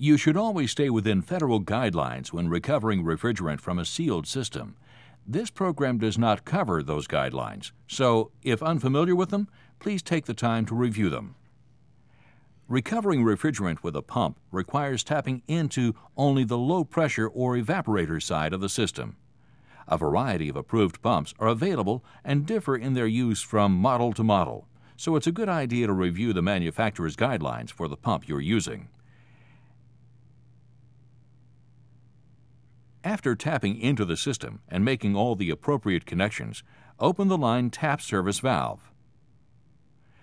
You should always stay within federal guidelines when recovering refrigerant from a sealed system. This program does not cover those guidelines, so if unfamiliar with them, please take the time to review them. Recovering refrigerant with a pump requires tapping into only the low-pressure or evaporator side of the system. A variety of approved pumps are available and differ in their use from model to model, so it's a good idea to review the manufacturer's guidelines for the pump you're using. After tapping into the system and making all the appropriate connections, open the line tap service valve.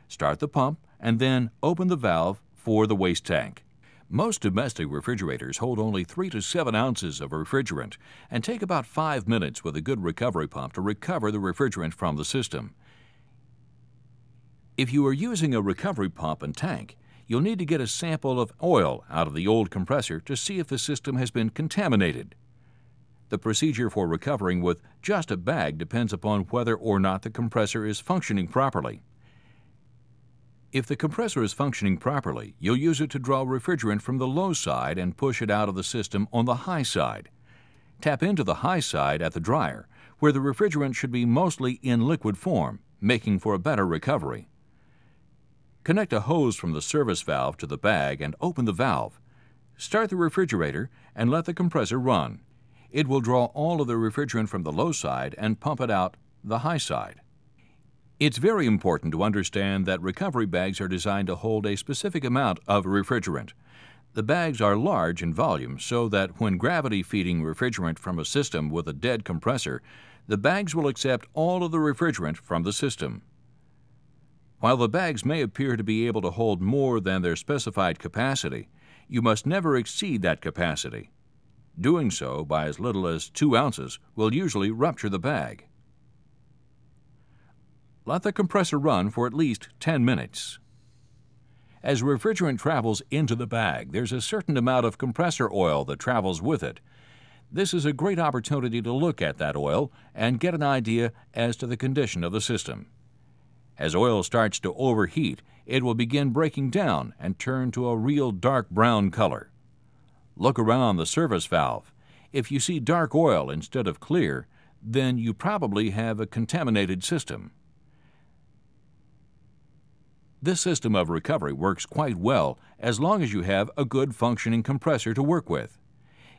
Start the pump and then open the valve for the waste tank. Most domestic refrigerators hold only 3 to 7 ounces of refrigerant and take about 5 minutes with a good recovery pump to recover the refrigerant from the system. If you are using a recovery pump and tank, you'll need to get a sample of oil out of the old compressor to see if the system has been contaminated. The procedure for recovering with just a bag depends upon whether or not the compressor is functioning properly. If the compressor is functioning properly, you'll use it to draw refrigerant from the low side and push it out of the system on the high side. Tap into the high side at the dryer, where the refrigerant should be mostly in liquid form, making for a better recovery. Connect a hose from the service valve to the bag and open the valve. Start the refrigerator and let the compressor run. It will draw all of the refrigerant from the low side and pump it out the high side. It's very important to understand that recovery bags are designed to hold a specific amount of refrigerant. The bags are large in volume so that when gravity feeding refrigerant from a system with a dead compressor, the bags will accept all of the refrigerant from the system. While the bags may appear to be able to hold more than their specified capacity, you must never exceed that capacity. Doing so by as little as 2 ounces will usually rupture the bag. Let the compressor run for at least 10 minutes. As refrigerant travels into the bag, there's a certain amount of compressor oil that travels with it. This is a great opportunity to look at that oil and get an idea as to the condition of the system. As oil starts to overheat, it will begin breaking down and turn to a real dark brown color. Look around the service valve. If you see dark oil instead of clear, then you probably have a contaminated system. This system of recovery works quite well as long as you have a good functioning compressor to work with.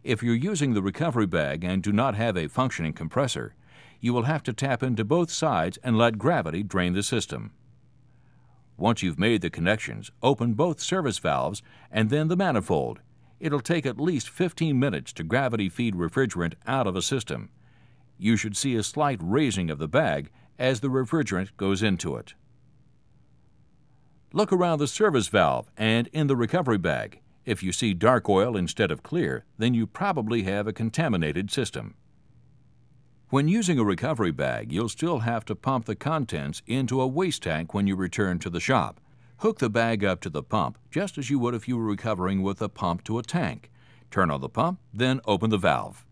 If you're using the recovery bag and do not have a functioning compressor, you will have to tap into both sides and let gravity drain the system. Once you've made the connections, open both service valves and then the manifold. It'll take at least 15 minutes to gravity feed refrigerant out of a system. You should see a slight raising of the bag as the refrigerant goes into it. Look around the service valve and in the recovery bag. If you see dark oil instead of clear, then you probably have a contaminated system. When using a recovery bag, you'll still have to pump the contents into a waste tank when you return to the shop. Hook the bag up to the pump, just as you would if you were recovering with a pump to a tank. Turn on the pump, then open the valve.